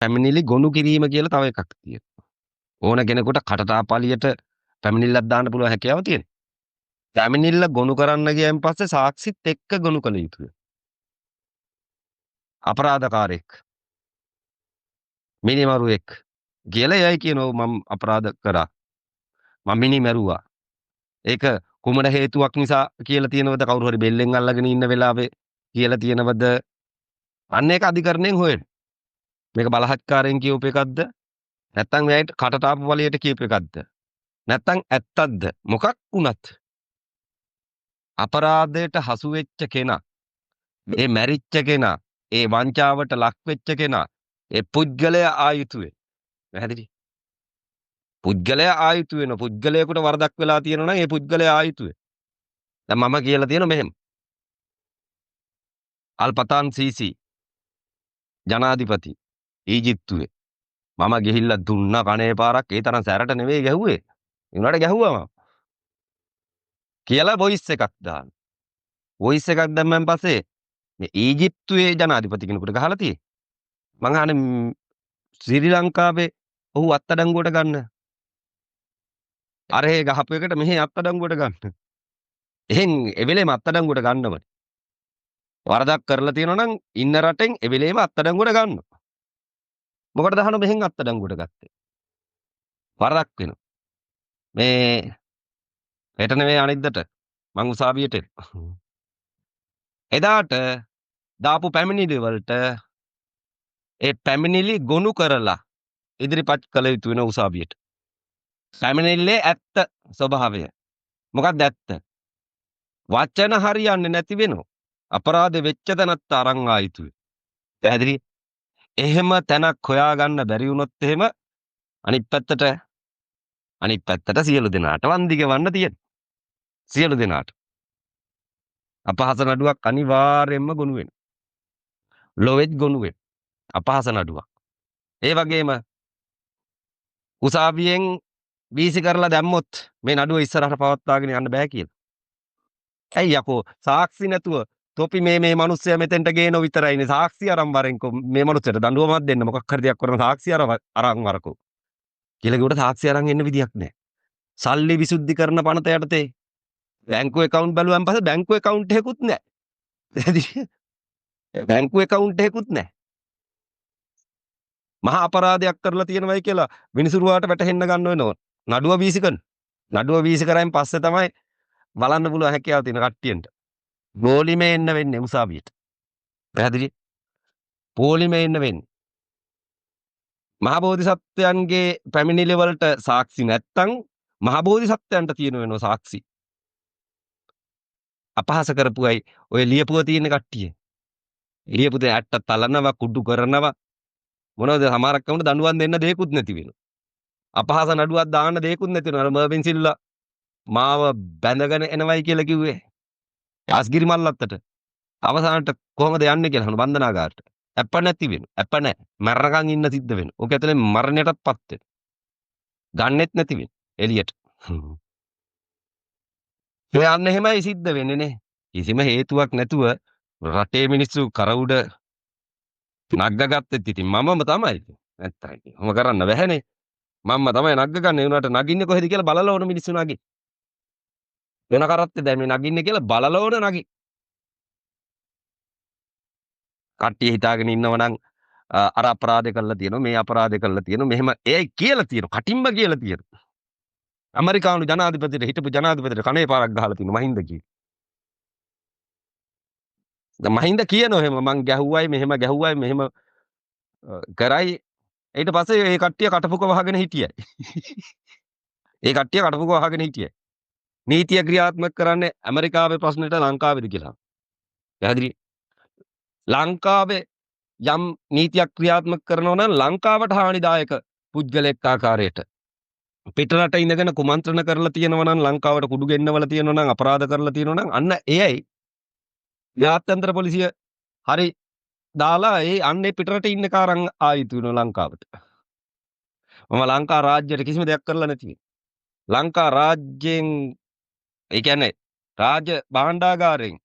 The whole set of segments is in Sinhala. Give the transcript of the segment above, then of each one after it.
පැමිණිලි ගොනු කිරීම කියලා තව එකක් තියෙනවා. ඕන කෙනෙකුට කටටාපලියට පැමිණිල්ලක් දාන්න පුළුවන් හැකියාව තියෙනවා. පැමිණිල්ල ගොනු කරන්න ගියන් පස්සේ සාක්ෂිත් එක්ක ගොනු කළ යුතුය. අපරාධකාරයෙක්, මිනිමරුවෙක් කියලා එයයි කියනවා මම අපරාධ කරා. මම මිනි මැරුවා. ඒක කුමන හේතුවක් නිසා කියලා තියෙනවද? කවුරු හරි බෙල්ලෙන් අල්ලගෙන ඉන්න වෙලාවේ කියලා තියෙනවද? අන්න ඒක අධිකරණයෙන් හොයන්න. මේක බලහත්කාරයෙන් කියූප එකක්ද? නැත්නම් මෙයාට කටටාපු වලියට කියූප එකක්ද? නැත්නම් ඇත්තක්ද? මොකක් වුණත් අපරාධයට හසු වෙච්ච කෙනා, ඒ මැරිච්ච කෙනා, ඒ වංචාවට ලක් වෙච්ච කෙනා, ඒ පුද්ගලයා ආයුතුවේ. පැහැදිලි? පුද්ගලයා ආයුතු වෙන පුද්ගලයාට වරදක් වෙලා තියෙනවා නම් ඒ පුද්ගලයා ආයුතුවේ. දැන් මම කියලා තියෙනවා මෙහෙම. අල්පතාන් සීසි ජනාධිපති ඊජිප්තුවේ මම ගිහිල්ලා දුන්නා කණේ පාරක් ඒ තරම් සැරට නෙවෙයි ගැහුවේ. ඒ උනාට ගැහුවා මම. කියලා වොයිස් එකක් දාන්න. වොයිස් එකක් දැම්මන් පස්සේ මේ ඊජිප්තුවේ ජනාධිපති කෙනෙකුට ගහලා තියෙන්නේ. මං අහන්නේ ශ්‍රී ලංකාවේ ඔහු අත්අඩංගුවට ගන්න. අර ඒ ගහපු එකට මෙහි අත්අඩංගුවට ගන්න. එහෙන් එවෙලේම අත්අඩංගුවට ගන්නවනේ. වරදක් කරලා තියෙනවා නම් ඉන්න රටෙන් එවෙලේම අත්අඩංගුවට ගන්නවා. මොකටද අහන මෙහෙන් අත්අඩංගුවට ගත්තේ? වරදක් වෙනවා. මේ හෙට නෙවෙයි අනිද්දට මං උසාවියට එනවා. එදාට දාපු පැමිණිලි වලට ඒ පැමිණිලි ගොනු කරලා ඉදිරිපත් කළ යුතු වෙන උසාවියට. පැමිණිල්ලේ ඇත්ත ස්වභාවය. මොකක්ද ඇත්ත? වචන හරියන්නේ නැති වෙනවා. අපරාධ වෙච්ච තැනත් අරන් ආයිතුයි. පැහැදිලි? එහෙම තැනක් හොයාගන්න බැරි වුණොත් එහෙම අනිත් පැත්තට සියලු දෙනාට වන්දි ගෙවන්න තියෙන. සියලු දෙනාට. අපහාස නඩුවක් අනිවාර්යයෙන්ම ගොනු වෙනවා. ලොවෙත් ගොනු වෙනවා. අපහාස නඩුවක්. ඒ වගේම උසාවියෙන් වීසි කරලා දැම්මොත් මේ නඩුව ඉස්සරහට පවත්වාගෙන යන්න බෑ කියලා. ඇයි යකෝ සාක්ෂි නැතුව තොපි මේ මිනිස්සයා මෙතෙන්ට ගේනව විතරයිනේ සාක්ෂි අරන් වරෙන්කෝ මේ මිනිස්සට දඬුවමක් දෙන්න මොකක් හරි දෙයක් කරන සාක්ෂි අරන් වරකෝ කියලා කිව්වට සාක්ෂි අරන් එන්න විදියක් නැහැ. සල්ලි විසුද්ධි කරන පනත යටතේ බැංකු account බැලුවාන් පස්සේ බැංකු account එකකුත් නැහැ. බැංකු account එකකුත් නැහැ. මහා අපරාධයක් කරලා තියෙනවයි කියලා විනිසුරුවාට වැටහෙන්න ගන්න වෙනවා. නඩුව වීසි කරන. නඩුව වීසි කරායින් පස්සේ තමයි බලන්න පුළුවන් හැකියාව තියෙන කට්ටියන්ට. පොලිමේ එන්න වෙන්නේ උසාවියට. පැහැදිලි? පොලිමේ එන්න වෙන්නේ. මහා බෝධිසත්වයන්ගේ පැමිණිලි වලට සාක්ෂි නැත්තම් මහා බෝධිසත්වයන්ට තියෙන වෙනවා සාක්ෂි. අපහාස කරපු අය ඔය ලියපුව තියෙන කට්ටිය. ලියපු දේ ඇට්ට තලනවා කුඩු කරනවා මොනවද සමහරක් කවුන දඬුවම් දෙන්න දෙයක්වත් නැති වෙනවා. අපහාස නඩුවක් දාන්න දෙයක්වත් නැති වෙනවා. අර මර්වින් සිල්ලා මාව බැඳගෙන එනවයි කියලා කිව්වේ. අස්ගිරි මල්ලත්තට. අවසානට කොහමද යන්නේ කියලා අහන බන්ධනාගාරට. ඇප්ප නැති වෙනවා. ඇප්ප නැහැ. මරණකම් ඉන්න සිද්ධ වෙනවා. ඔක ඇතුලේ මරණයටත්පත් වෙනවා. ගන්නෙත් නැති වෙනවා. එළියට. ඒ යන්න එහෙමයි සිද්ධ වෙන්නේ නේ. කිසිම හේතුවක් නැතුව රටේ මිනිස්සු කරවුඩ නග්ගගත්තෙත් ඉතින් මමම තමයි. නැත්තම් ඔහොම කරන්න බැහැනේ. මම්ම තමයි නග්ගගන්නේ. උනාට නගින්නේ කොහෙද කියලා බලලා ඕන මිනිස්සු නගි. වෙන කරත්තේ දැන් මේ නගින්නේ කියලා බලලා ඕන නගි. කට්ටිය හිතාගෙන ඉන්නව නම් අර අපරාධ කළා තියෙනවා මේ අපරාධ කළා තියෙනවා මෙහෙම ඒ කියලා තියෙනවා කටින්ම කියලා තියෙනවා. ඇමරිකානු ජනාධිපතිට හිටපු ජනාධිපතිට කනේ පාරක් ගහලා තියෙනවා මහින්ද කී. දැන් මහින්ද කියනවා එහෙම මං ගැහුවයි මෙහෙම ගැහුවයි මෙහෙම කරයි ඊට පස්සේ ඒ කට්ටිය කටපුක වහගෙන හිටියයි. ඒ කට්ටිය කටපුක වහගෙන හිටියයි. නීතිය ක්‍රියාත්මක කරන්නේ ඇමරිකාවේ ප්‍රශ්නෙට ලංකාවේද කියලා. පැහැදිලි? ලංකාවේ යම් නීතියක් ක්‍රියාත්මක කරනවා නම් ලංකාවට හානිදායක පුද්ගලෙක් ආකාරයට පිටරට ඉඳගෙන කුමන්ත්‍රණ කරලා තියෙනවා නම් ලංකාවට කුඩු ගෙන්නවල තියෙනවා නම් අපරාධ කරලා තියෙනවා නම් අන්න එයයි ජාත්‍යන්තර පොලිසිය හරි දාලා ඒ අන්නේ පිටරට ඉන්න කාරන් ආයිතු වෙනවා ලංකාවට. මම ලංකා රාජ්‍යයට කිසිම දෙයක් කරලා නැති. ලංකා රාජ්‍යයෙන් ඒ කියන්නේ රාජ්‍ය භාණ්ඩාගාරයෙන්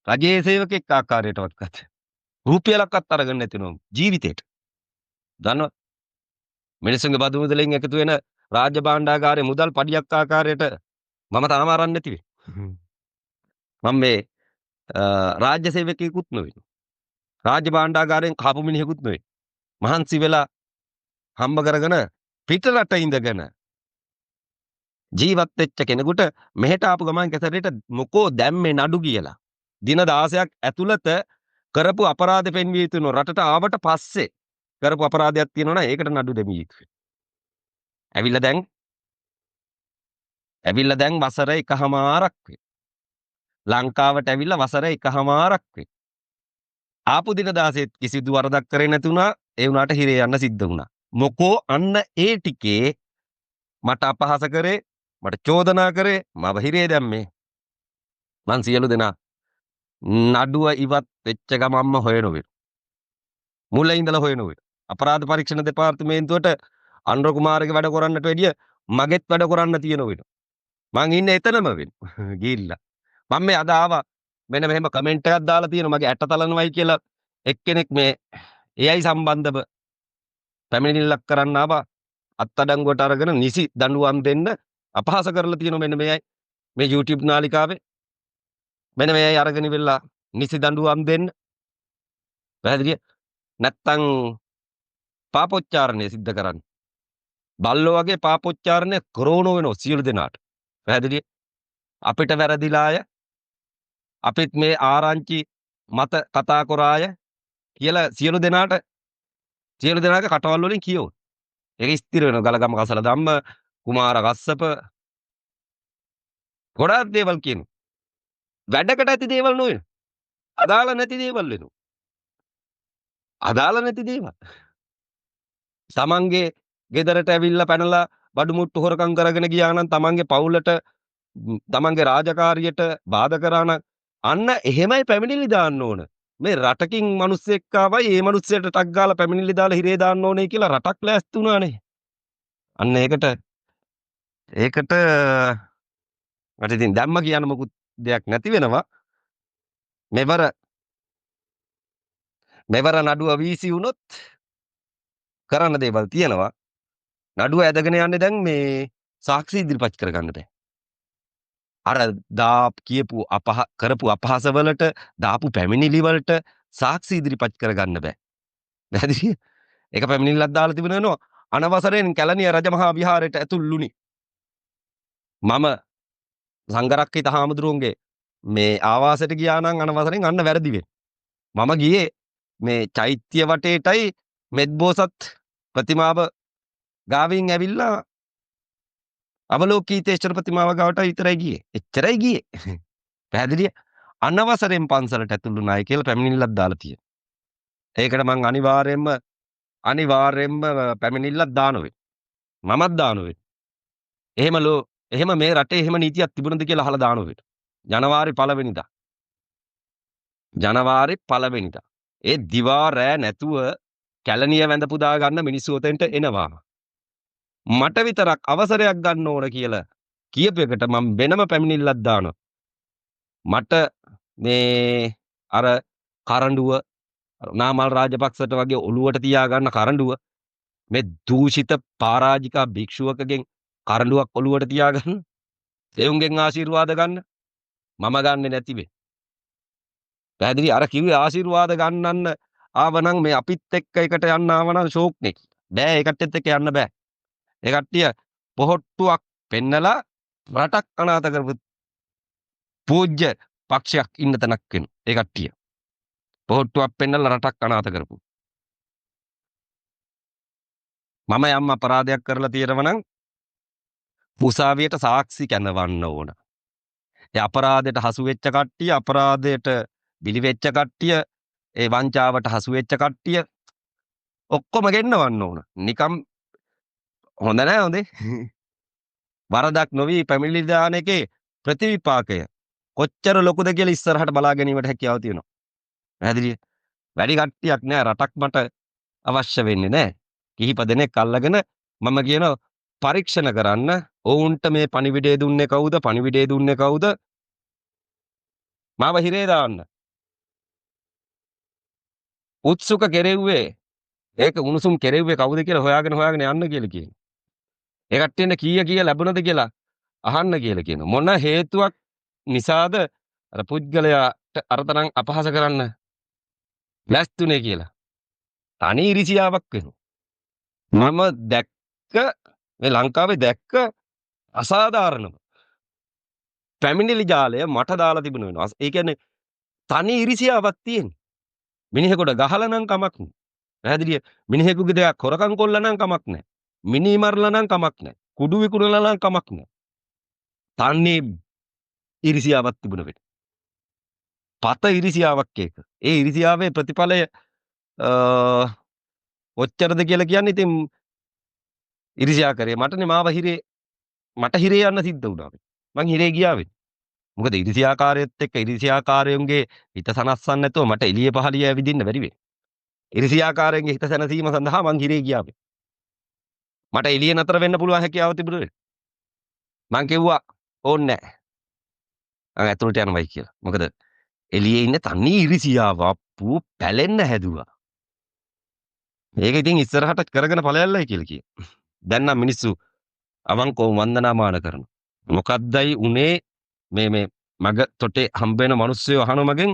රජයේ සේවකෙක් ආකාරයටවත් ගත. රුපියලක්වත් අරගෙන නැතිනො ජීවිතේට. දන්නවද? මිනිස්සුන්ගේ බදු මුදලින් එකතු වෙන රාජ්‍ය භාණ්ඩාගාරයේ මුදල් පඩියක් ආකාරයට මම තාම අරන් නැතිවේ. මම මේ රාජ්‍ය සේවකයෙකුත් නෙවෙයි. රාජ්‍ය භාණ්ඩාගාරයෙන් කපු මිනිහෙකුත් නෙවෙයි. මහන්සි වෙලා හම්බ කරගෙන පිටරට ඉඳගෙන ජීවත් වෙච්ච කෙනෙකුට මෙහෙට ආපු ගමන් කැසරේට මොකෝ දැම්මේ නඩු කියලා. දින 16ක් ඇතුළත කරපු අපරාධ පෙන්විය යුතු නෝ රටට ආවට පස්සේ කරපු අපරාධයක් තියෙනවා නම් ඒකට නඩු දෙමිය යුතුයි. ඇවිල්ලා දැන් වසර එකහමාරක් වේ. ලංකාවට ඇවිල්ලා වසර එකහමාරක් වේ. ආපු දින 16 කිසිදු වරදක් කරේ නැති වුණා. ඒ වුණාට හිරේ යන්න සිද්ධ වුණා. මොකෝ අන්න ඒ ටිකේ මට අපහාස කරේ, මට චෝදනා කරේ, මම හිරේ දැම්මේ. මං සියලු දෙනා නඩුව ඉවත් වෙච්ච ගමන්ම හොයනවා. මුල ඉඳලා හොයනවා. අපරාධ පරීක්ෂණ දෙපාර්තමේන්තුවට අනුර කුමාරගේ වැඩ කරන්නට වැඩිය මගෙත් වැඩ කරන්න තියෙනවා. මං ඉන්නේ එතනම ගිහිල්ලා. මම මේ අද ආවා මෙන්න මෙහෙම කමෙන්ට් එකක් දාලා තියෙනවා මගේ ඇට තලනවයි කියලා එක්කෙනෙක් මේ AI සම්බන්ධව පැමිණිල්ලක් කරන්න ආවා අත්අඩංගුවට අරගෙන නිසි දඬුවම් දෙන්න අපහාස කරලා තියෙනවා මෙන්න මේ අය මේ YouTube නාලිකාවේ මෙන්න මේ අය අරගෙන ඉවිල්ලා නිසි දඬුවම් දෙන්න පැහැදිලිය නැත්තම් පාපොච්චාරණය සිද්ධ කරන්න බල්ලෝ වගේ පාපොච්චාරණය කරවන වෙනවා සියලු දෙනාට පැහැදිලිය අපිට වැරදිලාය අපිත් මේ ආරංචි මත කතා කරාය කියලා සියලු දෙනාගේ කටවල් වලින් කියවුවා. ඒක ස්ථිර වෙනවා ගලගම කසල ධම්ම කුමාර කස්සප ගොඩාක් දේවල් කියනවා. වැඩකට ඇති දේවල් නොවෙන. අදාළ නැති දේවල් වෙනවා. අදාළ නැති දේවල්. තමන්ගේ ගෙදරට ඇවිල්ලා පැනලා බඩු මුට්ටු හොරකම් කරගෙන ගියා නම් තමන්ගේ පවුලට තමන්ගේ රාජකාරියට බාධා කරා නම් අන්න එහෙමයි පැමිණිලි දාන්න ඕන. මේ රටකින් මිනිස්සෙක් ආවයි ඒ මිනිස්සෙට ටක් ගාලා පැමිණිලි දාලා හිරේ දාන්න ඕනේ කියලා රටක් ලෑස්ති වුණානේ. අන්න ඒකට මට ඉතින් දැම්ම කියන්න මොකුත් දෙයක් නැති වෙනවා. මෙවර නඩුව වීසි වුණොත් කරන්න දේවල් තියෙනවා. නඩුව ඇදගෙන යන්නේ දැන් මේ සාක්ෂි ඉදිරිපත් කරගන්න බෑ. අර කියපු කරපු අපහාස වලට දාපු පැමිණිලි වලට සාක්ෂි ඉදිරිපත් කරගන්න බෑ. පැහැදිලිද? ඒක පැමිණිල්ලක් දාලා තිබෙනවා අනවසරයෙන් කැලණිය රජමහා විහාරයට ඇතුළුනි. මම සංඝරක්කිත හාමුදුරුවන්ගේ මේ ආවාසයට ගියා නම් අනවසරෙන් අන්න වැරදි වෙන්නේ. මම ගියේ මේ චෛත්‍ය වටේටයි මෙත්බෝසත් ප්‍රතිමාව ගාවින් ඇවිල්ලා අවලෝකීතේශ්වර ප්‍රතිමාව ගාවට විතරයි ගියේ. එච්චරයි ගියේ. පැහැදිලිය? අනවසරෙන් පන්සලට ඇතුළුනායි කියලා පැමිණිල්ලක් දාලා තියෙනවා. ඒකට මං අනිවාර්යෙන්ම පැමිණිල්ලක් දානවා. මමත් දානවා. එහෙම මේ රටේ එහෙම නීතියක් තිබුණද කියලා අහලා දානවා. ජනවාරි 1 වෙනිදා. ජනවාරි 1 වෙනිදා. ඒ දිවා රෑ නැතුව කැලණිය වැඳ පුදා ගන්න මිනිස්සු උතෙන්ට එනවා. මට විතරක් අවසරයක් ගන්න ඕන කියලා කියපු එකට මම වෙනම පැමිණිල්ලක් දානවා. මට මේ අර කරඬුව නාමල් රාජපක්ෂට වගේ ඔළුවට තියාගන්න කරඬුව මේ දූෂිත පරාජිකා භික්ෂුවකගෙන් කරඬුවක් ඔළුවට තියාගන්න එවුන්ගෙන් ආශිර්වාද ගන්න මම ගන්නෙ නැති වෙයි. පැහැදිලි අර කිව්වේ ආශිර්වාද ගන්නන්න ආවනම් මේ අපිත් එක්ක එකට යන්න ආවනම් ෂෝක්නේ. බෑ ඒ කට්ටියත් එක්ක යන්න බෑ. ඒ කට්ටිය පොහොට්ටුවක් පෙන්නලා රටක් අනාථ කරපු පූජ්‍ය පක්ෂයක් ඉන්න තැනක් වෙනවා. ඒ කට්ටිය. පොහොට්ටුවක් පෙන්නලා රටක් අනාථ කරපු. මම යම් අපරාධයක් කරලා තියෙනවා නම් උසාවියට සාක්ෂි කැඳවන්න ඕන. ඒ අපරාධයට හසු වෙච්ච කට්ටිය, අපරාධයට බිලි වෙච්ච කට්ටිය, ඒ වංචාවට හසු වෙච්ච කට්ටිය ඔක්කොම ගෙන්නවන්න ඕන. නිකම් හොඳ නෑ හොඳේ. වරදක් නොවි පැමිණිලි දාන එකේ ප්‍රතිවිපාකය කොච්චර ලොකුද කියලා ඉස්සරහට බලා ගැනීමට හැකියාව තියෙනවා. පැහැදිලිද? වැඩි කට්ටියක් නෑ රටක් මට අවශ්‍ය වෙන්නේ නෑ. කිහිප දෙනෙක් අල්ලගෙන මම කියනවා පරීක්ෂණ කරන්න ඔවුන්ට මේ පණිවිඩය දුන්නේ කවුද? පණිවිඩය දුන්නේ කවුද? මාව හිරේ දාන්න. උත්සුක කෙරෙව්වේ ඒක උණුසුම් කෙරෙව්වේ කවුද කියලා හොයාගෙන යන්න කියලා කියනවා. ඒ කට්ටියන්ට කීය ලැබුණද කියලා අහන්න කියලා කියනවා. මොන හේතුවක් නිසාද අර පුද්ගලයාට අරතරන් අපහාස කරන්න ලැස්තුනේ කියලා. තනි ඉරිසියාවක් වෙනවා. මම දැක්ක මේ ලංකාවේ දැක්ක අසාධාරණම පැමිණිලි ජාලය මට දාලා තිබුණ වෙනවා. ඒ කියන්නේ තනි ඉරිසියාවක් තියෙන. මිනිහෙකුට ගහලා නම් කමක් නෑ. පැහැදිලිය මිනිහෙකුගේ දෙයක් හොරකම් කොල්ල නම් කමක් නෑ. මිනි මරලා නම් කමක් නෑ. කුඩු විකුණලා නම් කමක් නෑ. තන්නේ ඉරිසියාවක් තිබුණ වෙට. පත ඉරිසියාවක් ඒක. ඒ ඉරිසියාවේ ප්‍රතිඵලය ඔච්චරද කියලා කියන්නේ ඉතින් ඉරිසියා කරේ මටනේ මාව මට හිරේ යන්න සිද්ධ වුණා. මං හිරේ ගියා වෙන්නේ. මොකද ඉරිසියාකාරයොත් එක්ක ඉරිසියාකාරයන්ගේ හිත සනස්සන්න නැතුව මට එළිය පහළිය ඇවිදින්න බැරි වෙයි. ඉරිසියාකාරයන්ගේ හිත සැනසීම සඳහා මං හිරේ ගියා වෙන්නේ. මට එළිය නතර වෙන්න පුළුවන් හැකියාව තිබුණේ. මං කිව්වා ඕන්නේ නැහැ. මං ඇතුළට යනවයි කියලා. මොකද එළියේ ඉන්න තනි ඉරිසියාව අප්පු පැලෙන්න හැදුවා. ඒක ඉතින් ඉස්සරහට කරගෙන ඵලයල්ලයි කියලා කියනවා. දැන් නම් මිනිස්සු අවංකව වන්දනාමාන කරනවා. මොකද්දයි උනේ මේ මග තොටේ හම්බ වෙන මිනිස්සු අහන මගෙන්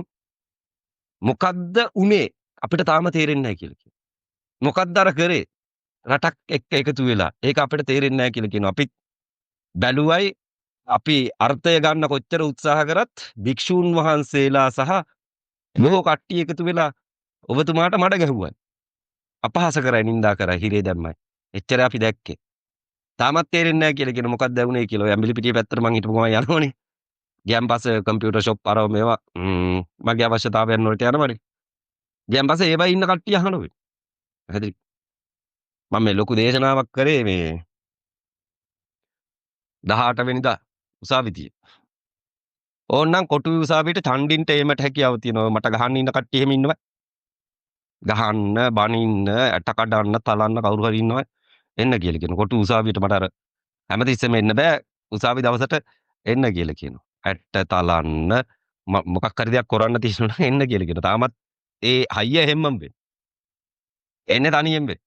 මොකද්ද උනේ අපිට තාම තේරෙන්නේ නැහැ කියලා කියනවා. මොකද්ද අර කරේ රටක් එක්ක එකතු වෙලා ඒක අපිට තේරෙන්නේ නැහැ කියලා කියනවා. අපි බැලුවයි අපි අර්ථය ගන්න කොච්චර උත්සාහ කරත් භික්ෂූන් වහන්සේලා සහ බොහෝ කට්ටිය එකතු වෙලා ඔබතුමාට මඩ ගැහුවා. අපහාස කරයි නින්දා කරයි හිරේ දැම්මයි. එච්චර අපි දැක්කේ. තාමත් තේරෙන්නේ නැහැ කියලා කියන මොකක්ද වුනේ කියලා. ඔය ඇඹිලිපිටිය පැත්තට මං හිටපු ගමන් යනවනේ. ගියන් පස්සේ කම්පියුටර් ෂොප් අරව මේවා මගේ අවශ්‍යතාවයන් වලට යනවනේ. ගියන් පස්සේ ඒවයි ඉන්න කට්ටිය අහනවා. පැහැදිලි. මම මේ ලොකු දේශනාවක් කරේ මේ 18 වෙනිදා උසාවිතිය. ඕන්නම් කොටුවේ උසාවියට ඡන්දින්ට ඒමට හැකියාව තියෙනවා. මට ගහන්න ඉන්න කට්ටිය එහෙම ඉන්නවා. ගහන්න, බනින්න, ඇට කඩන්න, තලන්න කවුරු හරි ඉන්නවා. එන්න කියලා කියනවා. කොටු උසාවියට මට අර හැමතිස්සෙම එන්න බෑ. උසාවි දවසට එන්න කියලා කියනවා. ඇට තලන්න මොකක් හරි දෙයක් කරන්න තියෙනවා එන්න කියලා කියනවා. තාමත් ඒ හයිය හැම්මම් වෙන්නේ. එන්නේ තනියෙන් වෙන්නේ.